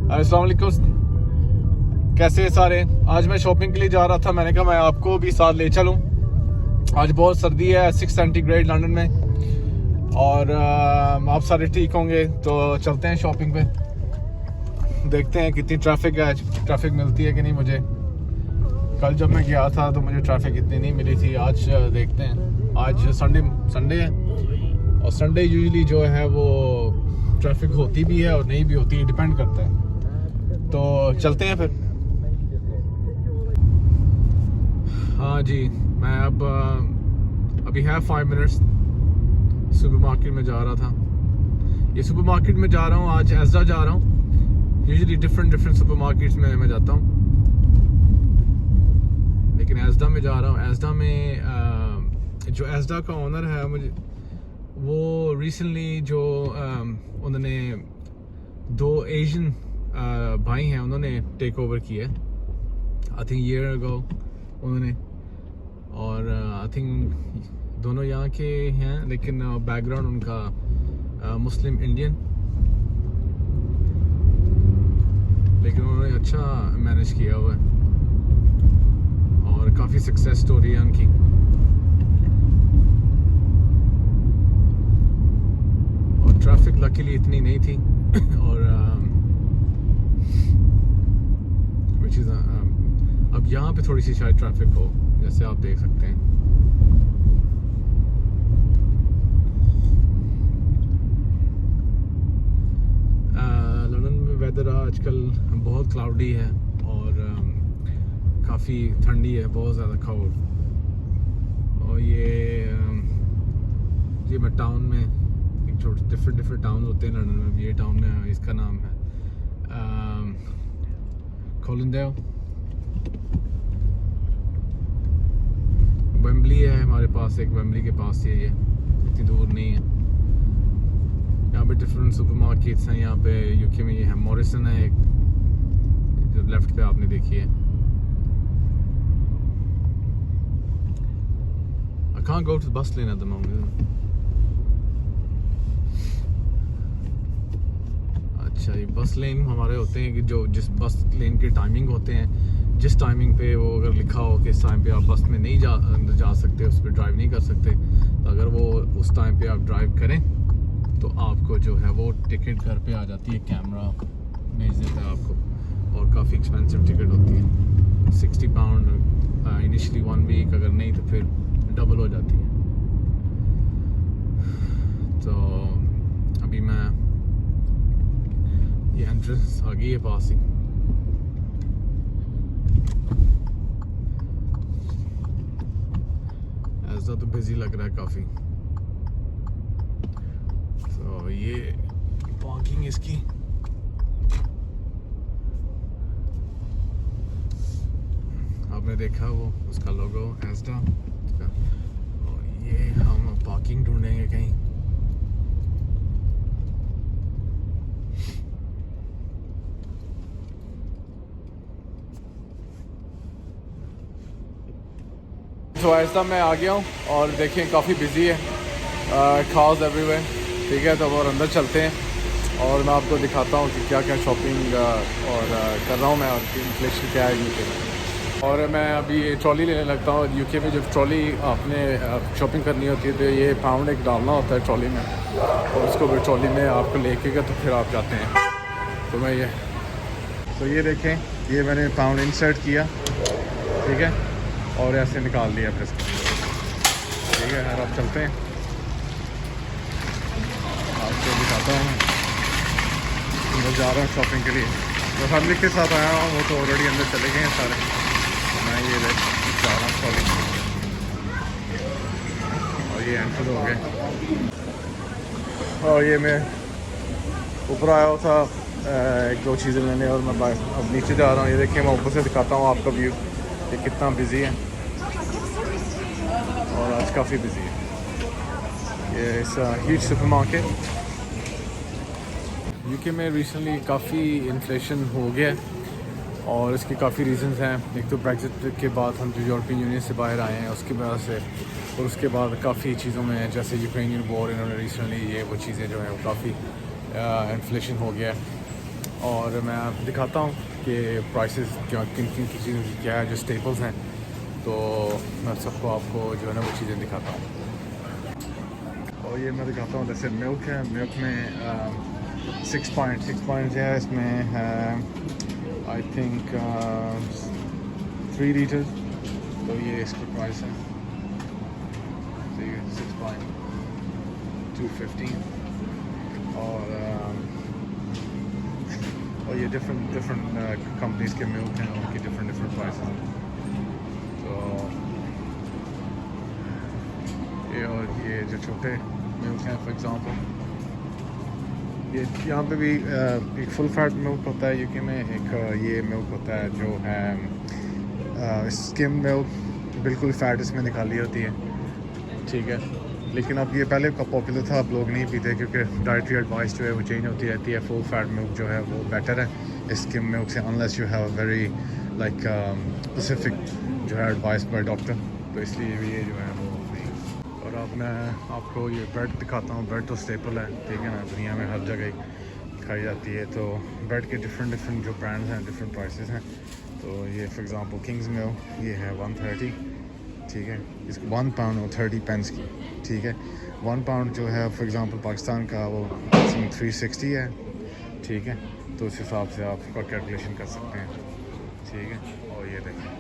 अस्सलाम वालेकुम, कैसे हैं सारे। आज मैं शॉपिंग के लिए जा रहा था, मैंने कहा मैं आपको भी साथ ले चलूं। आज बहुत सर्दी है, 6 सेंटीग्रेड लंदन में, और आप सारे ठीक होंगे। तो चलते हैं शॉपिंग पे, देखते हैं कितनी ट्रैफिक है, ट्रैफिक मिलती है कि नहीं। मुझे कल जब मैं गया था तो मुझे ट्रैफिक इतनी नहीं मिली थी। आज देखते हैं, आज संडे है, और संडे यूजुअली जो है वो ट्रैफिक होती भी है और नहीं भी होती है, डिपेंड करता है। तो चलते हैं फिर। हाँ जी, मैं अभी है 5 मिनट्स सुपरमार्केट में जा रहा था। ये सुपरमार्केट में जा रहा हूँ, आज हज़ार जा रहा हूँ। यूजुअली डिफरेंट सुपरमार्केट्स में मैं जाता हूँ, लेकिन हज़ार में जा रहा हूँ। हज़ार में जो हज़ार का ओनर है, मुझे वो रिसेंटली जो उन्होंने 2 एशियन भाई हैं, उन्होंने टेक ओवर किया है, आई थिंक ईयर अगो उन्होंने। और आई थिंक दोनों यहाँ के हैं, लेकिन बैकग्राउंड उनका मुस्लिम इंडियन, लेकिन उन्होंने अच्छा मैनेज किया हुआ है और काफ़ी सक्सेस स्टोरी है उनकी। और ट्रैफिक लकीली इतनी नहीं थी, और अब यहाँ पे थोड़ी सी शायद ट्रैफिक हो, जैसे आप देख सकते हैं। लंदन में वेदर आजकल बहुत क्लाउडी है और काफ़ी ठंडी है, बहुत ज़्यादा क्राउड। और ये मैं टाउन में, एक छोटे डिफरेंट टाउन होते हैं लंदन में, ये टाउन में, इसका नाम है कोलिंडेल। वेम्बली है हमारे पास, एक वेम्बली के पास ही है, ये इतनी दूर नहीं है। यहाँ पे डिफरेंट सुपरमार्केट्स हैं। यहाँ पे यूके में ये है, मॉरिसन है एक, जो लेफ्ट पे आपने देखी है। I can't go to the bus lane at the moment. अच्छा, ये बस लेन हमारे होते हैं कि जो जिस बस लेन के टाइमिंग होते हैं, जिस टाइमिंग पे वो अगर लिखा हो कि इस टाइम पे आप बस में नहीं जा सकते, उस पर ड्राइव नहीं कर सकते, तो अगर वो उस टाइम पे आप ड्राइव करें तो आपको जो है वो टिकट घर पे आ जाती है, कैमरा भेज देता है आपको। और काफ़ी एक्सपेंसिव टिकट होती है, 60 पाउंड इनिशियली 1 वीक, अगर नहीं तो फिर डबल हो जाती है। तो अभी मैं, ये एंट्रेंस आ गई है पास ही। ऐसा तो बिजी लग रहा है काफ़ी। तो ये पार्किंग इसकी, आपने देखा वो उसका लोगो एस्टा, और ये हम पार्किंग ढूंढेंगे कहीं। तो ऐसा मैं आ गया हूँ और देखें काफ़ी बिजी है, कार्स एवरीवेयर, ठीक है। तो और अंदर चलते हैं और मैं आपको दिखाता हूँ कि क्या क्या शॉपिंग और कर रहा हूँ मैं, और इन्फ्लेशन क्या है यूके में। और मैं अभी ट्रॉली लेने लगता हूँ। यूके में जब ट्रॉली आपने शॉपिंग करनी होती है तो ये पाउंड एक डालना होता है ट्रॉली में, और उसको फिर ट्रॉली में आपको लेके गया तो फिर आप जाते हैं। तो मैं ये देखें, ये मैंने पाउंड इंसर्ट किया, ठीक है, और ऐसे निकाल लिया फिर, ठीक है। यार आप चलते हैं, आपको दिखाता हूँ। मैं जा रहा हूँ शॉपिंग के लिए, मैं फैमिली के साथ आया हूँ, वो तो ऑलरेडी अंदर चले गए हैं सारे। मैं ये जा रहा हूँ शॉपिंग, और ये एंटर हो गए। और ये मैं ऊपर आया हुआ था 1-2 चीज़ें लेने, और मैं अब नीचे जा रहा हूँ। ये देखिए, मैं ऊपर से दिखाता हूँ आपका व्यू, ये कितना बिजी है, और आज काफ़ी बिजी है। ये इस ह्यूज सुपरमार्केट। यूके में रिसेंटली काफ़ी इन्फ्लेशन हो गया है, और इसके काफ़ी रीजंस हैं। एक तो ब्रेक्जिट के बाद हम जो यूरोपियन यूनियन से बाहर आए हैं उसकी वजह से, और उसके बाद काफ़ी चीज़ों में, जैसे यूक्रेनियन वॉर, इन्होंने रिसेंटली ये वो चीज़ें जो हैं वो काफ़ी इन्फ्लेशन हो गया है। और मैं दिखाता हूँ कि प्राइसेस क्या किन किन की चीज़ों की क्या है जो स्टेपल्स हैं, तो मैं सबको आपको जो है ना वो चीज़ें दिखाता हूँ। और ये मैं दिखाता हूँ, जैसे मिल्क है, मिल्क में 6 पॉइंट है, इसमें है आई थिंक 3 लीटर, तो ये इसकी प्राइस है 6 पॉइंट 215। और ये डिफरेंट कंपनीज़ के मिल्क हैं, उनकी डिफरेंट प्राइस हैं। तो ये और ये जो छोटे मिल्क हैं, फॉर एग्ज़ाम्पल ये यहाँ पे भी एक फुल फैट मिल्क होता है यूके में, एक ये मिल्क होता है जो है स्किम मिल्क, बिल्कुल फ़ैट इसमें निकाली होती है, ठीक है। लेकिन अब ये पहले का पॉपुलर था, अब लोग नहीं पीते क्योंकि डाइटरी एडवाइस जो है वो चेंज होती रहती है। फुल फैट मिल्क जो है वो बेटर है स्किम मिल्क से, unless you have very like specific जो है एडवाइस बाय डॉक्टर, तो इसलिए ये जो है वो नहीं। और अब मैं आपको ये ब्रेड दिखाता हूँ। ब्रेड तो स्टेपल है, ठीक है ना, दुनिया में हर जगह खाई जाती है। तो ब्रेड के डिफरेंट जो ब्रांड्स हैं, डिफरेंट प्राइसेस हैं। तो ये फॉर एग्ज़ाम्पल किंग्स मिल्क, ये है 130, ठीक है। इसको 1 पाउंड और 30 पेंस की, ठीक है। 1 पाउंड जो है फॉर एग्ज़ाम्पल पाकिस्तान का वो 360 है, ठीक है। तो उस हिसाब से आप उसका कैलकुलेशन कर सकते हैं, ठीक है। और ये देखें,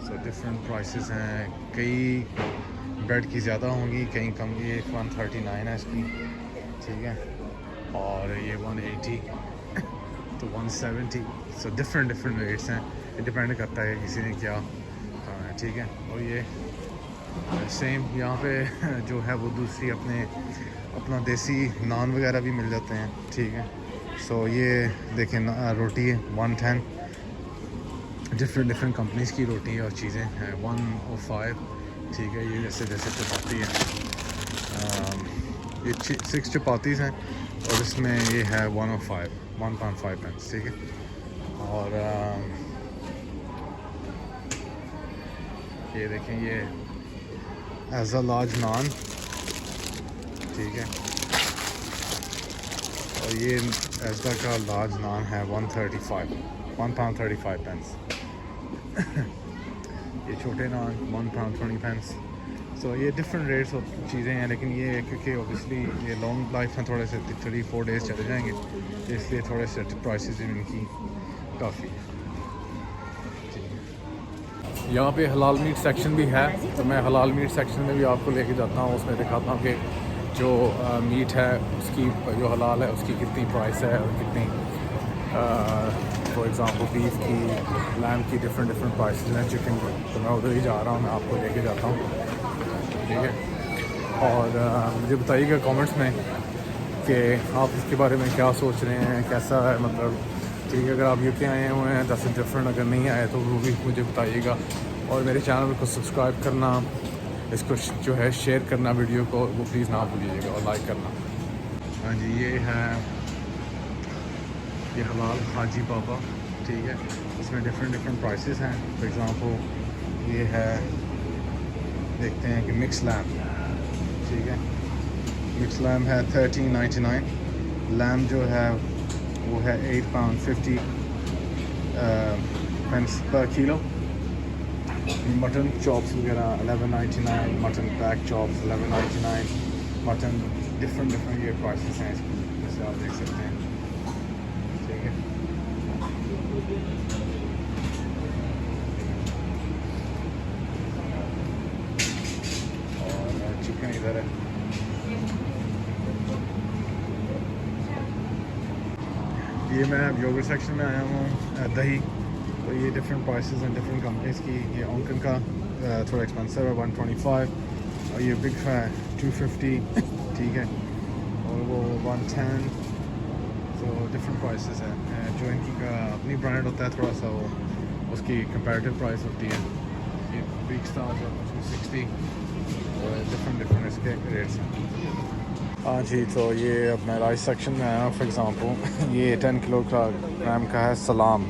सो डिफरेंट प्राइसेस हैं, कई ब्रेड की ज़्यादा होंगी, कहीं कम। ये 139 है इसकी, ठीक है। और ये 180 तो 170, सो डिफरेंट रेट्स हैं, डिपेंड करता है किसी ने क्या खाना है, ठीक है। और ये सेम यहाँ पे जो है वो दूसरी अपना देसी नान वगैरह भी मिल जाते हैं, ठीक है। सो ये देखें रोटी है 110, डिफरेंट कंपनीज़ की रोटी और चीज़ें हैं 105, ठीक है। ये जैसे चपाती है, ये 6 चपातीज़ हैं और इसमें ये है 105, 1.5 पेंस, ठीक है। और ये देखें, ये एज अ लार्ज नान, ठीक है। और ये एज़ा का लार्ज नान है 135, 1.35 पेंस। ये छोटे नान 1.20 पेंस। सो ये डिफरेंट रेट्स और चीज़ें हैं, लेकिन ये क्योंकि ओबियसली ये लॉन्ग लाइफ में थोड़े से 3-4 डेज़ चले जाएंगे, इसलिए थोड़े से प्राइसेस इनकी काफ़ी है। यहाँ पे हलाल मीट सेक्शन भी है, तो मैं हलाल मीट सेक्शन में भी आपको लेके जाता हूँ। उसमें दिखाता हूँ कि जो मीट है उसकी जो हलाल है उसकी कितनी प्राइस है और कितनी फॉर एग्ज़ाम्पल बीफ की, लैम की डिफरेंट प्राइसेस हैं, चिकन की। तो मैं उधर ही जा रहा हूँ, मैं आपको लेके जाता हूँ, ठीक है। और मुझे बताइएगा कमेंट्स में कि आप इसके बारे में क्या सोच रहे हैं, कैसा है, मतलब ठीक है। अगर आप यूके आए हुए हैं दैट्स डिफरेंट, अगर नहीं आए तो वो भी मुझे बताइएगा। और मेरे चैनल को सब्सक्राइब करना, इसको जो है शेयर करना वीडियो को, वो प्लीज़ ना भूलिएगा, और लाइक करना। हाँ जी, ये है ये हलाल हाजी बाबा, ठीक है। इसमें डिफरेंट प्राइसेस हैं। फॉर एग्ज़ाम्पल ये है, देखते हैं कि मिक्स लैम, ठीक है। मिक्स लैम है 13.99, लैम जो है वो है 8.50 पेंस पर किलो। मटन चॉप्स वगैरह 11.99, mutton back chops 11.99, mutton different ये प्राइसेस हैं इसकी, जैसे आप देख सकते हैं, ठीक है। और चिकन इधर है। ये मैं अब योगर्ट सेक्शन में आया हूँ, दही। तो ये डिफरेंट प्राइसेस हैं डिफरेंट कंपनीज़ की। ये ऑनकन का थोड़ा एक्सपेंसिव है 125, और ये बिग है 250, ठीक है। और वो 110, तो डिफरेंट प्राइसेस है। जो इनकी का अपनी ब्रांड होता है थोड़ा सा, वो उसकी कंपैरेटिव प्राइस होती है। ये बिग स्टार जो 260, डिफरेंट इसके रेट्स हैं। हाँ जी, तो ये अब मैं राइस सेक्शन में आया हूँ। फॉर एग्ज़ाम्पल ये 10 किलोग्राम का है सलाम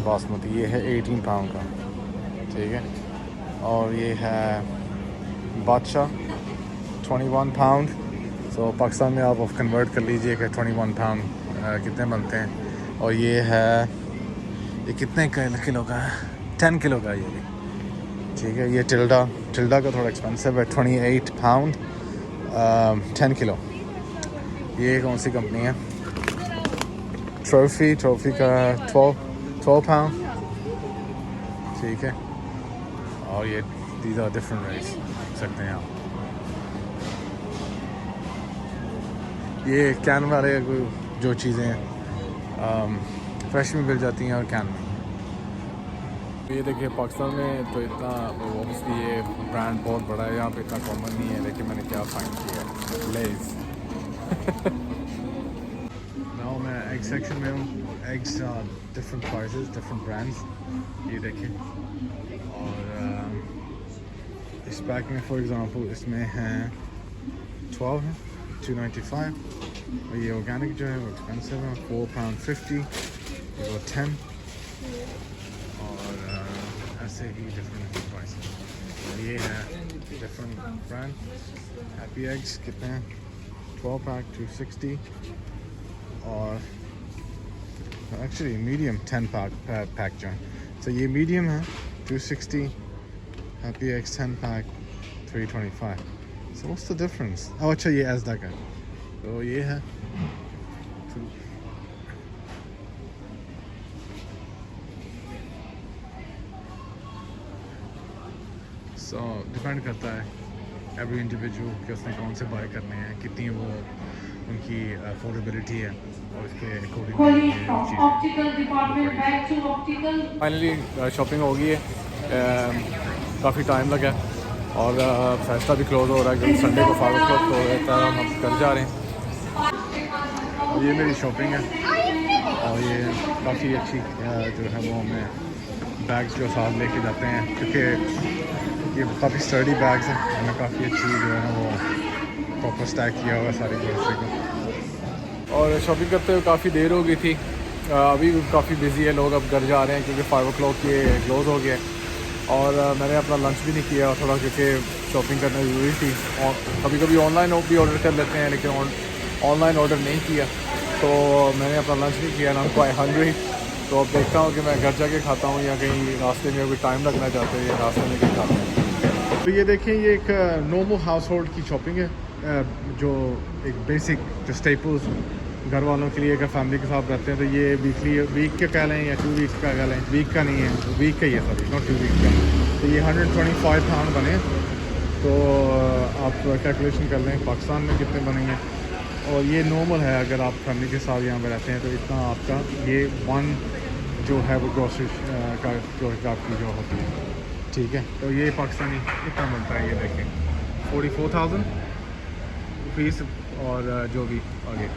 बासमती, ये है 18 पाउंड का, ठीक है। और ये है बादशाह 21 पाउंड। तो पाकिस्तान में आप कन्वर्ट कर लीजिए कि 21 पाउंड कितने बनते हैं। और ये है, ये कितने किलो का है? 10 किलो का ये भी, ठीक है। ये टिल्डा का थोड़ा एक्सपेंसिव है, 28 पाउंड 10 किलो। ये कौन सी कंपनी है? ट्रॉफी का 12 पाउंड, ठीक है। और ये दीज आर डिफरेंट रेट्स, देख सकते हैं आप। ये कैन वाले जो चीज़ें हैं फ्रेश में मिल जाती हैं और कैन में। ये देखिए पाकिस्तान में तो इतना ऑब्वियसली ये ब्रांड बहुत बड़ा है, यहाँ पे इतना कॉमन नहीं है, लेकिन मैंने क्या फाइंड किया है, लेज़। नाउ मैं एग सेक्शन में हूँ। Eggs different prices, different brands, ये देखें। और इस पैक में फॉर एग्ज़ाम्पल इसमें हैं 12 है, 295। और ये ऑर्गेनिक जो है वो एक्सपेंसिव है, £4.50, वो 10। और ऐसे ही डिफरेंट प्राइसेस। और ये है डिफरेंट ब्रांड। हैप्पी एग्स कितने हैं? 12 पैक 260। और एक्चुअली मीडियम 10 पैक जो है, तो ये मीडियम है 260। Happy eggs 10 pack 325। So what's the difference? Oh अच्छा, ये एज़दा का, तो ये है सो डिपेंड करता है एवरी इंडिविजुअल कि उसने कौन से बाय करने हैं, कितनी वो उनकी अफोर्डेबिलिटी है, और उसके अकॉर्डिंग फाइनली शॉपिंग हो गई है। काफ़ी टाइम लगा और फेस्टा भी क्लोज़ हो रहा है क्योंकि संडे को 5 o'clock हो रहता है, हम घर जा रहे हैं। और ये मेरी शॉपिंग है, और ये काफ़ी अच्छी जो है वो हमें बैग्स जो साथ लेके जाते हैं, क्योंकि ये काफ़ी स्टडी बैग्स हैं, हमें काफ़ी अच्छी जो है वो प्रॉपर स्टैक किया हुआ है सारी ग्रोसरी को। और शॉपिंग करते हुए काफ़ी देर हो गई थी, अभी काफ़ी बिजी है, लोग अब घर जा रहे हैं क्योंकि 5 o'clock ये क्लोज़ हो गया है। और मैंने अपना लंच भी नहीं किया थोड़ा, क्योंकि शॉपिंग करना ज़रूरी थी। और कभी कभी ऑनलाइन भी ऑर्डर कर लेते हैं, लेकिन ऑनलाइन ऑर्डर नहीं किया, तो मैंने अपना लंच नहीं किया। ना क्वाइट हंग्री, तो अब देखता हूँ कि मैं घर जाके खाता हूँ या कहीं रास्ते में अभी टाइम लगना चाहते हैं या रास्ते में कहीं खाता हूँ। तो ये देखें, ये एक नॉर्मल हाउस होल्ड की शॉपिंग है, जो एक बेसिक जो स्टेपल्स घर वालों के लिए अगर फैमिली के साथ रहते हैं, तो ये वीक का कह लें या 2 वीक्स का कह लें। वीक का नहीं है, वीक का ही है, सॉरी, नॉट 2 वीक का। तो ये 125 पाउंड बने, तो आप कैलकुलेशन कर लें पाकिस्तान में कितने बनेंगे। और ये नॉर्मल है, अगर आप फैमिली के साथ यहाँ पर रहते हैं तो इतना आपका ये वन जो है वो ग्रोसरी का जो आपकी जो होती है, ठीक है। तो ये पाकिस्तानी इतना बनता है, ये देखें 44,000 रुपीज़ और जो भी आगे।